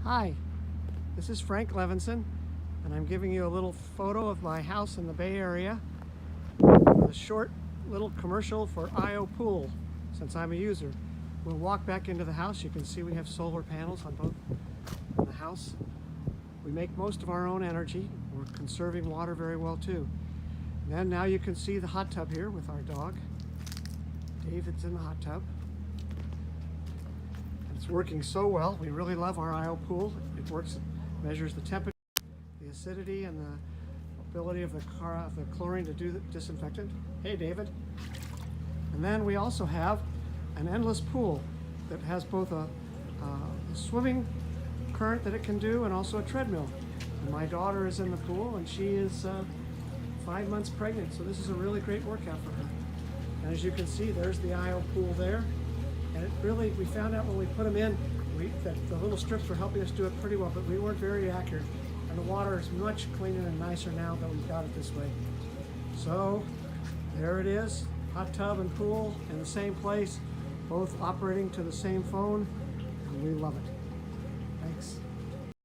Hi, this is Frank Levinson, and I'm giving you a little photo of my house in the Bay Area with a short little commercial for iopool, since I'm a user. We'll walk back into the house. You can see we have solar panels on both the house. We make most of our own energy. We're conserving water very well too. And then now you can see the hot tub here with our dog. David's in the hot tub. It's working so well. We really love our iopool. It works, measures the temperature, the acidity, and the ability of the chlorine to do the disinfectant. Hey, David. And then we also have an endless pool that has both a swimming current that it can do and also a treadmill. And my daughter is in the pool, and she is 5 months pregnant, so this is a really great workout for her. And as you can see, there's the iopool there. And it really, we found out when we put them in that the little strips were helping us do it pretty well, but we weren't very accurate. And the water is much cleaner and nicer now that we've got it this way. So there it is, hot tub and pool in the same place, both operating to the same phone, and we love it. Thanks.